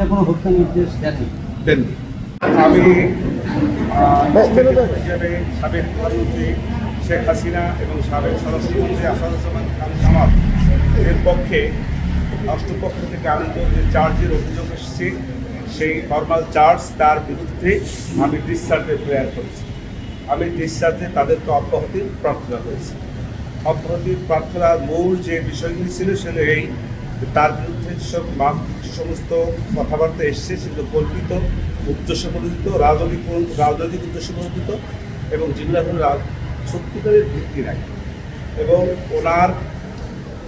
হাসিনা কোনো হত্যা নির্দেশ দেননি। দেননি। আমি হিসেবে সাবেক প্রধানমন্ত্রী শেখ হাসিনা এবং সাবেক স্বরাষ্ট্রমন্ত্রী আসাদুজ্জামান খান কামাল এর পক্ষে রাষ্ট্রপক্ষ থেকে আনিত যে চার্জের অভিযোগ এসেছে সেই ফর্মাল চার্জ তার বিরুদ্ধে আমি ডিসচার্জের প্রেয়ার করেছি। আমি ডিসচার্জে তাদেরকে অব্যাহতির প্রার্থনা করেছি। অব্যাহতির প্রার্থনার মূল যে বিষয়গুলি ছিল সেগুলো এই যে তার বিরুদ্ধে যেসব সমস্ত কথাবার্তা এসছে সেগুলো কল্পিত, উদ্দেশ্যপ্রণোদিত, রাজনৈতিক উদ্দেশ্যপ্রণোদিত এবং যেগুলো এখন সত্যিকারের ভিত্তি নাই। এবং ওনার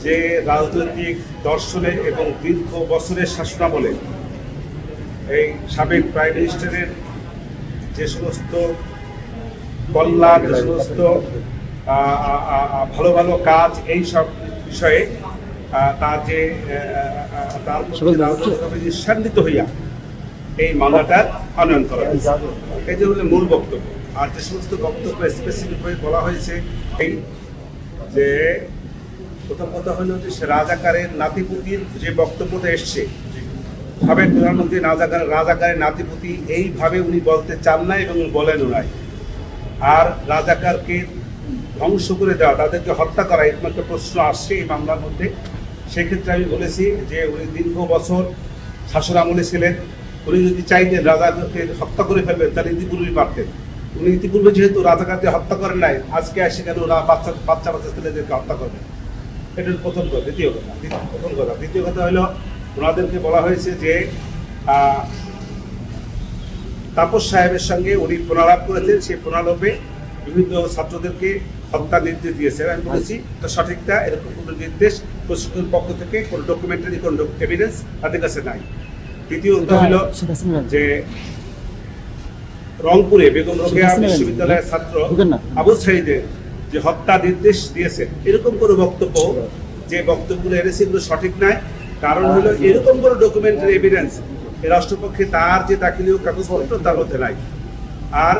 যে রাজনৈতিক দর্শনে এবং দীর্ঘ বছরের শাসনামলে এই সাবেক প্রাইম মিনিস্টারের যে সমস্ত কল্যাণ, যে সমস্ত ভালো ভালো কাজ, এই সব বিষয়ে তার যে তার রাজনৈতিকভাবে নিঃসন্দিত হইয়া এই মামলাটার আনয়ন করা হয়েছে। এই যে হলো মূল বক্তব্য। আর যে সমস্ত বক্তব্য স্পেসিফিকভাবে বলা হয়েছে এই যে প্রথম কথা হলো যে সে রাজাকারের নাতিপুতির যে বক্তব্যটা এসছে, সাবেক প্রধানমন্ত্রী রাজাকারের নাতিপুতি এইভাবে উনি বলতে চান না এবং বলেনও নাই। আর রাজাকারকে ধ্বংস করে দেওয়া, তাদেরকে হত্যা করা, এরকম একটা প্রশ্ন আসছে এই মামলার মধ্যে। সেক্ষেত্রে আমি বলেছি যে উনি দীর্ঘ বছর শাসন আমলে ছিলেন। উনি যদি চাইতেন রাজাকারকে হত্যা করে ফেলবেন তাহলে ইতিপূর্বেই পারতেন। উনি ইতিপূর্বে যেহেতু রাজাকারকে হত্যা করেন নাই, আজকে আসে কেন ওরা বাচ্চা ছেলেদেরকে হত্যা করবেন? এটা প্রথম কথা। দ্বিতীয় কথা হলো ওনাদেরকে বলা হয়েছে যে তাপস সাহেবের সঙ্গে উনি প্রণালাপ করেছেন, সেই প্রণালাপে বিভিন্ন ছাত্রদেরকে হত্যা নির্দেশ দিয়েছেন। আমি বলেছি এটা সঠিকটা, এরকম কোনো নির্দেশ প্রশাসনের পক্ষ থেকে কোনো ডকুমেন্টারি কোনো এভিডেন্স তাদের কাছে নাই। তৃতীয়ত হলো যে রংপুরে বেগম রোকেয়া বিশ্ববিদ্যালয়ের ছাত্র আবু সাইদের যে হত্যা নির্দেশ দিয়েছেন, এরকম কোনো বক্তব্য, যে বক্তব্যগুলো এনেছে এগুলো সঠিক নয়। কারণ হলো এরকম কোনো ডকুমেন্টারি এভিডেন্স এই রাষ্ট্রপক্ষে তার যে দাখিলীয় কাগজপত্র তার মধ্যে নাই। আর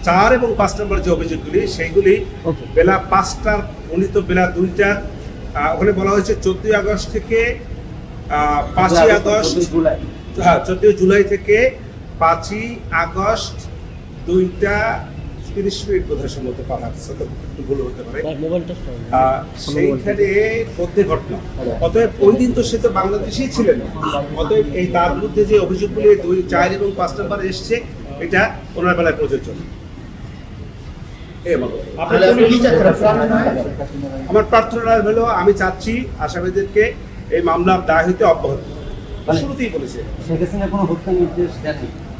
4 এবং 5 নম্বর যে অভিযোগগুলি সেইগুলি বেলা 5টার, উনি তো বেলা 2টার, ওখানে বলা হয়েছে 14 আগস্ট থেকে 5ই আগস্ট, হ্যাঁ 14 জুলাই থেকে 5ই আগস্ট 2:30 বোধহয় সম্ভবত পাওয়া যাচ্ছে, একটু ভুল হতে পারে। সেইখানে মধ্যে ঘটনা। অতএব ওই দিন তো সে তো বাংলাদেশেই ছিলেন। অতএব এই তার বিরুদ্ধে যে অভিযোগগুলি 2, 4 এবং 5 নম্বর এসছে, এটা ওনার বেলায় প্রযোজ্য। আমার প্রার্থনা হলো আমি চাচ্ছি আসামিদেরকে এই মামলার দায় হইতে অব্যাহত। শুরুতেই বলেছে শেখ হাসিনা কোনো হত্যা নির্দেশ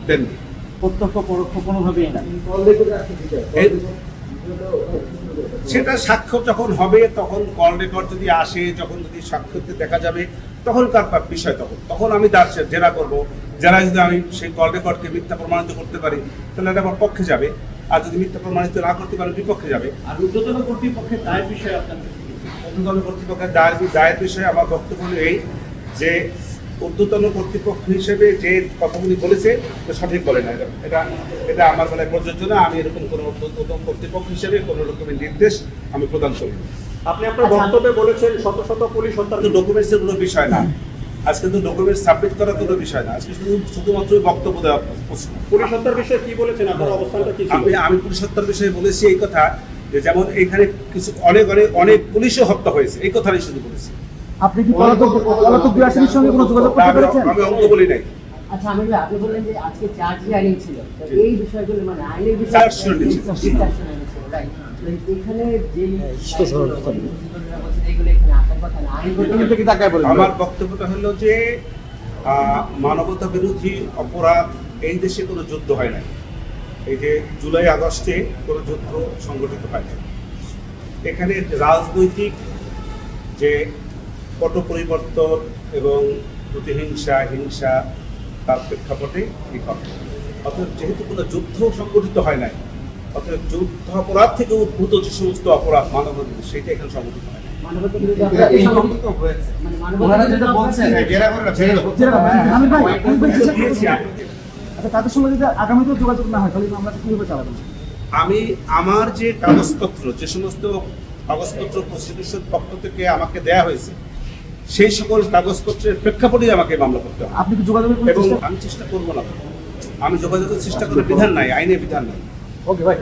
দেননি, প্রত্যক্ষ পরোক্ষ কোনোভাবেই না। সেটা সাক্ষ্য যখন হবে, তখন কল রেকর্ড যদি আসে, যখন যদি সাক্ষ্যতে দেখা যাবে, তখনকার বিষয়। তখন আমি তার জেরা করব। যারা যদি আমি সেই কল রেকর্ডকে মিথ্যা প্রমাণিত করতে পারি তাহলে এটা আমার পক্ষে যাবে, আর যদি মিথ্যা প্রমাণিত না করতে পারি বিপক্ষে যাবে। আর ঊর্ধ্বতন কর্তৃপক্ষের দায়ের বিষয়ে ঊর্ধ্বতন কর্তৃপক্ষের দায়ের বিষয়ে আমার বক্তব্য হলো এই যে ঊর্ধ্বতন কর্তৃপক্ষ হিসেবে যে কথাগুলি বলেছে সঠিক বলে না। এটা আমার বেলায় প্রযোজ্য না। আমি এরকম কোনো ঊর্ধ্বতন কর্তৃপক্ষ হিসেবে কোনো রকমের নির্দেশ আমি প্রদান করি। আপনি আপনার বক্তব্যে বলেছেন শত শত পুলিশ হত্যা। ডকুমেন্টসের কোনো বিষয় না, আজকে তো ডকুমেন্ট সাবমিট করার কোনো বিষয় না। আজকে শুধুমাত্র বক্তব্য দেওয়া প্রশ্ন। পুলিশ হত্যার বিষয়ে কি বলেছেন, আপনার অবস্থানটা কি ছিল? আমি পুলিশ হত্যার বিষয়ে বলেছি এই কথা যে যেমন এইখানে কিছু অনেক পুলিশও হত্যা হয়েছে, এই কথাই শুধু বলেছি। আপনি কি পলাতক বিআরসির সঙ্গে কোনো যোগাযোগ করতে পেরেছেন? আমি অঙ্ক বলি নাই। আচ্ছা আমি আপনি বললেন যে আজকে চার্জ হিয়ারিং ছিল, এই বিষয়গুলো মানে আইনের বিষয়ে চার্জ শুনানি ছিল, রাইট? এখানে যে এগুলো এখানে আসার কথা না, আইন আমার বক্তব্যটা হলো যে মানবতা বিরোধী অপরাধ এই দেশে কোনো যুদ্ধ হয় নাই। এই যে জুলাই আগস্টে কোনো যুদ্ধ সংগঠিত হয় নাই। এখানে রাজনৈতিক যে পট পরিবর্তন এবং প্রতিহিংসা, হিংসা, তার প্রেক্ষাপটে এই কথা। অতএব যেহেতু কোনো যুদ্ধ সংগঠিত হয় নাই, অতএব যুদ্ধ অপরাধ থেকে উদ্ভূত যে সমস্ত অপরাধ মানবতা, সেইটা এখানে সংগঠিত হয় না। মানবতা বিরোধী সংগঠিত হয়েছে, মানে ওনারা যেটা বলছেন তাদের সঙ্গে যদি আগামীতে যোগাযোগ না হয় তাহলে আমরা কিভাবে চালাবো? আমি আমার যে কাগজপত্র, যে সমস্ত কাগজপত্র প্রসিকিউশন পক্ষ থেকে আমাকে দেয়া হয়েছে, সেই সকল কাগজপত্রের প্রেক্ষাপটেই আমাকে মামলা করতে হবে আপনি কি যোগাযোগের কোনো এবং চেষ্টা- আমি চেষ্টা করবো না। আমি যোগাযোগের চেষ্টা করার বিধান নাই, আইনের বিধান নাই। ওকে ভাই